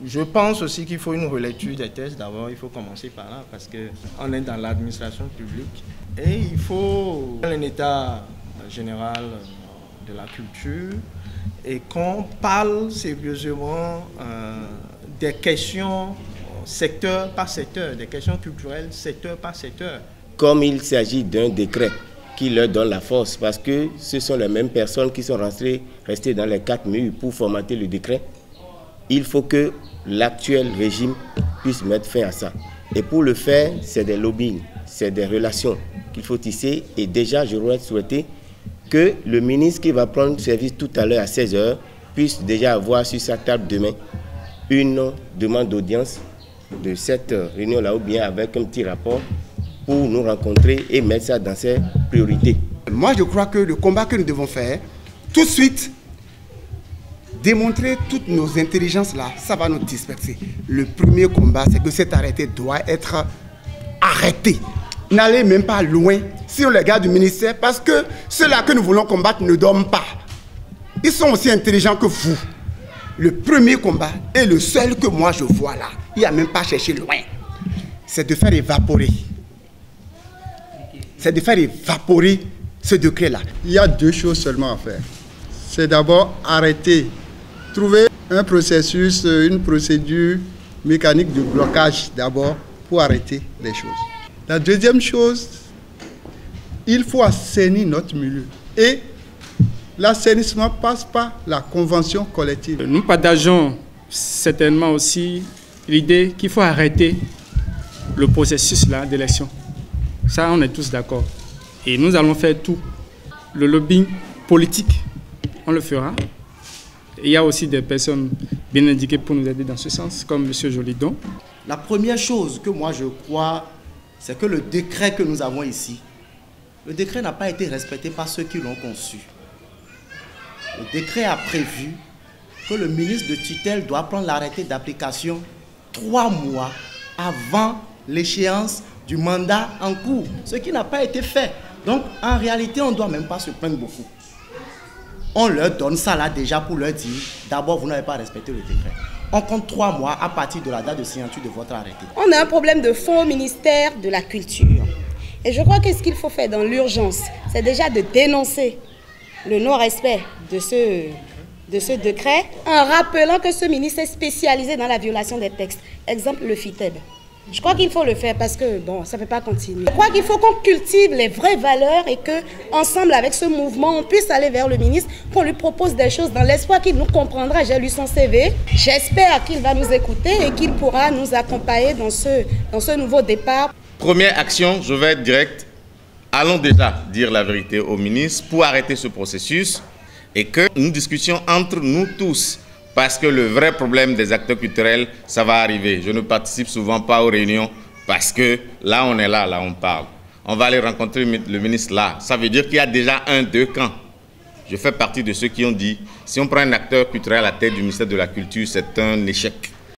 Je pense aussi qu'il faut une relecture des textes. D'abord, il faut commencer par là parce qu'on est dans l'administration publique et il faut un état général de la culture et qu'on parle sérieusement des questions secteur par secteur, des questions culturelles secteur par secteur. Comme il s'agit d'un décret qui leur donne la force, parce que ce sont les mêmes personnes qui sont restées dans les 4 murs pour formater le décret, il faut que l'actuel régime puisse mettre fin à ça. Et pour le faire, c'est des lobbying, c'est des relations qu'il faut tisser. Et déjà, j'aurais souhaité que le ministre qui va prendre service tout à l'heure à 16 h puisse déjà avoir sur sa table demain une demande d'audience de cette réunion-là ou bien avec un petit rapport pour nous rencontrer et mettre ça dans ses priorités. Moi, je crois que le combat que nous devons faire, tout de suite, démontrer toutes nos intelligences là, ça va nous disperser. Le premier combat, c'est que cet arrêté doit être arrêté. N'allez même pas loin sur les gars du ministère parce que ceux-là que nous voulons combattre ne dorment pas. Ils sont aussi intelligents que vous. Le premier combat et le seul que moi je vois là, il n'y a même pas cherché loin, c'est de faire évaporer. C'est de faire évaporer ce décret-là. Il y a 2 choses seulement à faire. C'est d'abord arrêter, trouver un processus, une procédure mécanique de blocage d'abord pour arrêter les choses. La deuxième chose, il faut assainir notre milieu. Et l'assainissement passe par la convention collective. Nous partageons certainement aussi l'idée qu'il faut arrêter le processus d'élection. Ça, on est tous d'accord. Et nous allons faire tout. Le lobbying politique, on le fera. Il y a aussi des personnes bien indiquées pour nous aider dans ce sens, comme M. Jolidon. La première chose que moi je crois, c'est que le décret que nous avons ici, le décret n'a pas été respecté par ceux qui l'ont conçu. Le décret a prévu que le ministre de tutelle doit prendre l'arrêté d'application 3 mois avant l'échéance du mandat en cours, ce qui n'a pas été fait. Donc, en réalité, on ne doit même pas se plaindre beaucoup. On leur donne ça là déjà pour leur dire, d'abord, vous n'avez pas respecté le décret. On compte 3 mois à partir de la date de signature de votre arrêté. On a un problème de fond au ministère de la Culture. Et je crois que ce qu'il faut faire dans l'urgence, c'est déjà de dénoncer le non-respect de ce décret en rappelant que ce ministre est spécialisé dans la violation des textes. Exemple, le FITEB. Je crois qu'il faut le faire parce que, bon, ça ne peut pas continuer. Je crois qu'il faut qu'on cultive les vraies valeurs et qu'ensemble, avec ce mouvement, on puisse aller vers le ministre, qu'on lui propose des choses dans l'espoir qu'il nous comprendra. J'ai lu son CV. J'espère qu'il va nous écouter et qu'il pourra nous accompagner dans ce nouveau départ. Première action, je vais être direct. Allons déjà dire la vérité au ministre pour arrêter ce processus et que nous discutions entre nous tous. Parce que le vrai problème des acteurs culturels, ça va arriver. Je ne participe souvent pas aux réunions parce que là, on est là on parle. On va aller rencontrer le ministre là. Ça veut dire qu'il y a déjà 2 camps. Je fais partie de ceux qui ont dit, si on prend un acteur culturel à la tête du ministère de la Culture, c'est un échec.